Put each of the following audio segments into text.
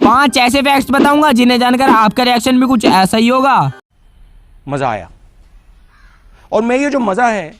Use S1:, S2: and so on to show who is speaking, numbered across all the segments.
S1: 5 ऐसे फैक्ट्स बताऊंगा जिन्हें जानकर आपका रिएक्शन भी कुछ ऐसा ही होगा।
S2: मजा आया, और मैं ये जो मजा है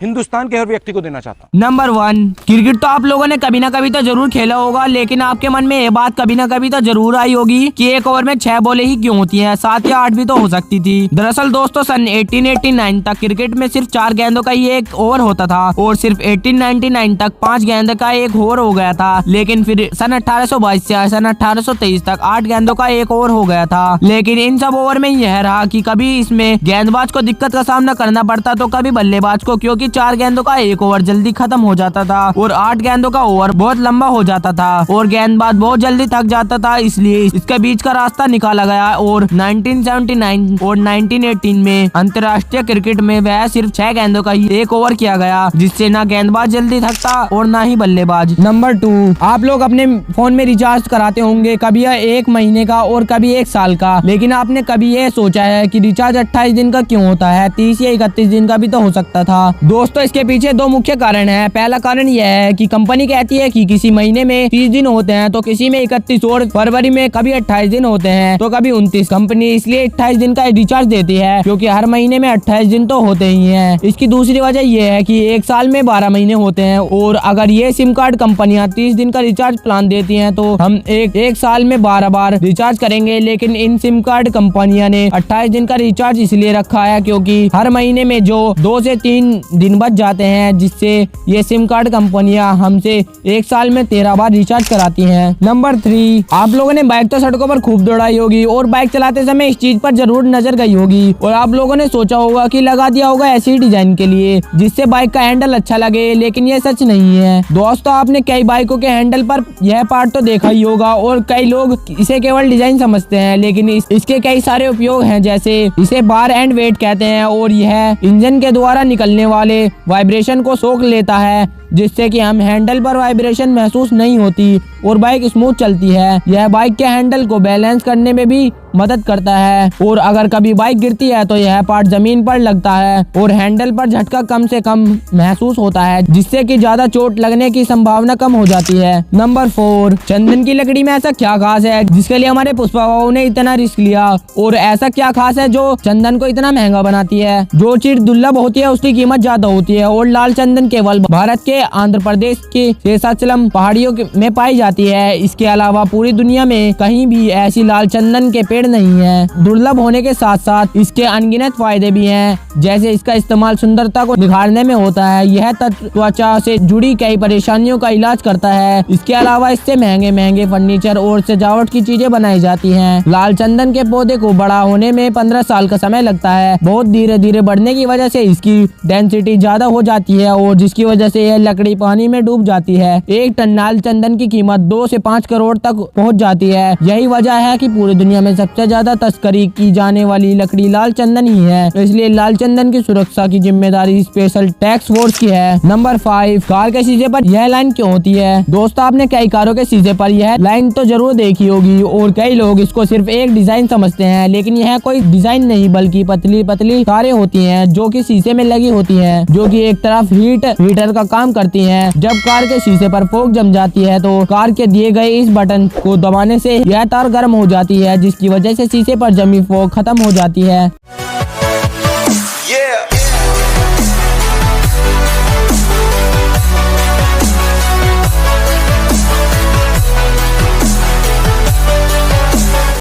S2: हिंदुस्तान के हर व्यक्ति को देना चाहता हूँ।
S1: नंबर 1, क्रिकेट तो आप लोगों ने कभी ना कभी तो जरूर खेला होगा, लेकिन आपके मन में ये बात कभी ना कभी तो जरूर आई होगी कि एक ओवर में 6 बॉलें ही क्यों होती हैं, 7 या 8 भी तो हो सकती थी। दरअसल दोस्तों सन 1889 तक क्रिकेट में सिर्फ 4 गेंदों का ही एक ओवर होता था और सिर्फ 1899 तक 5 गेंद का एक ओवर हो गया था। लेकिन फिर सन 1822 से सन 1823 तक 8 गेंदों का एक ओवर हो गया था। लेकिन इन सब ओवर में यह रहा कि कभी इसमें गेंदबाज को दिक्कत का सामना करना पड़ता तो कभी बल्लेबाज को, क्योंकि 4 गेंदों का एक ओवर जल्दी खत्म हो जाता था और 8 गेंदों का ओवर बहुत लंबा हो जाता था और गेंदबाज बहुत जल्दी थक जाता था। इसलिए इसके बीच का रास्ता निकाला गया और 1979 और 1918 में अंतर्राष्ट्रीय क्रिकेट में वह सिर्फ 6 गेंदों का ही एक ओवर किया गया, जिससे ना गेंदबाज जल्दी थकता और ना ही बल्लेबाज। नंबर 2, आप लोग अपने फोन में रिचार्ज कराते होंगे, कभी 1 महीने का और कभी 1 साल का, लेकिन आपने कभी ये सोचा है कि रिचार्ज 28 दिन का क्यों होता है, 30 या 31 दिन का भी तो हो सकता था। दोस्तों इसके पीछे 2 मुख्य कारण हैं। पहला कारण यह है कि कंपनी कहती है कि किसी महीने में 30 दिन होते हैं तो किसी में 31 और फरवरी में कभी 28 दिन होते हैं तो कभी 29। कंपनी इसलिए 28 दिन का रिचार्ज देती है क्योंकि हर महीने में 28 दिन तो होते ही हैं। इसकी दूसरी वजह यह है कि 1 साल में 12 महीने होते हैं और अगर ये सिम कार्ड कंपनियां 30 दिन का रिचार्ज प्लान देती हैं तो हम एक साल में 12 बार रिचार्ज करेंगे। लेकिन इन सिम कार्ड कंपनियां ने 28 दिन का रिचार्ज इसलिए रखा है क्योंकि हर महीने में जो 2 से 3 दिन बच जाते हैं, जिससे ये सिम कार्ड कंपनियां हमसे 1 साल में 13 बार रिचार्ज कराती हैं। नंबर 3, आप लोगों ने बाइक तो सड़कों पर खूब दौड़ाई होगी और बाइक चलाते समय इस चीज पर जरूर नजर गई होगी और आप लोगों ने सोचा होगा कि लगा दिया होगा ऐसी डिजाइन के लिए जिससे बाइक का हैंडल अच्छा लगे, लेकिन ये सच नहीं है। दोस्तों आपने कई बाइकों के हैंडल पर यह पार्ट तो देखा ही होगा और कई लोग इसे केवल डिजाइन समझते हैं, लेकिन इसके कई सारे उपयोग हैं। जैसे इसे बार एंड वेट कहते हैं और यह इंजन के द्वारा निकलने वाले वाइब्रेशन को सोख लेता है, जिससे कि हम हैंडल पर वाइब्रेशन महसूस नहीं होती और बाइक स्मूथ चलती है। यह बाइक के हैंडल को बैलेंस करने में भी मदद करता है और अगर कभी बाइक गिरती है तो यह पार्ट जमीन पर लगता है और हैंडल पर झटका कम से कम महसूस होता है, जिससे कि ज्यादा चोट लगने की संभावना कम हो जाती है। नंबर 4, चंदन की लकड़ी में ऐसा क्या खास है जिसके लिए हमारे पुष्पा बाबू ने इतना रिस्क लिया, और ऐसा क्या खास है जो चंदन को इतना महंगा बनाती है। जो चीज दुर्लभ होती है उसकी कीमत ज्यादा होती है और लाल चंदन केवल भारत के आंध्र प्रदेश के शेषाचलम पहाड़ियों में पाई जाती है। इसके अलावा पूरी दुनिया में कहीं भी ऐसी लाल चंदन के पेड़ नहीं है। दुर्लभ होने के साथ साथ इसके अनगिनत फायदे भी हैं, जैसे इसका इस्तेमाल सुंदरता को निखारने में होता है। यह त्वचा से जुड़ी कई परेशानियों का इलाज करता है। इसके अलावा इससे महंगे महंगे फर्नीचर और सजावट की चीजें बनाई जाती हैं। लाल चंदन के पौधे को बड़ा होने में 15 साल का समय लगता है। बहुत धीरे धीरे बढ़ने की वजह से इसकी डेंसिटी ज्यादा हो जाती है और जिसकी वजह से यह लकड़ी पानी में डूब जाती है। 1 टन लाल चंदन की कीमत 2 से 5 करोड़ तक पहुंच जाती है। यही वजह है कि पूरी दुनिया में सबसे ज्यादा तस्करी की जाने वाली लकड़ी लाल चंदन ही है। इसलिए लाल चंदन की सुरक्षा की जिम्मेदारी स्पेशल टैक्स फोर्स की है। नंबर 5, कार के शीशे पर यह लाइन क्यों होती है। दोस्तों आपने कई कारों के शीशे पर यह लाइन तो जरूर देखी होगी और कई लोग इसको सिर्फ एक डिजाइन समझते हैं, लेकिन यह कोई डिजाइन नहीं बल्कि पतली पतली तारें होती हैं जो कि शीशे में लगी होती हैं, जो कि एक तरफ हीटर का काम करती हैं। जब कार के शीशे पर फोग जम जाती है तो कार के दिए गए इस बटन को दबाने से यह तार गर्म हो जाती है, जिसकी वजह से शीशे पर जमी फोग खत्म हो जाती है।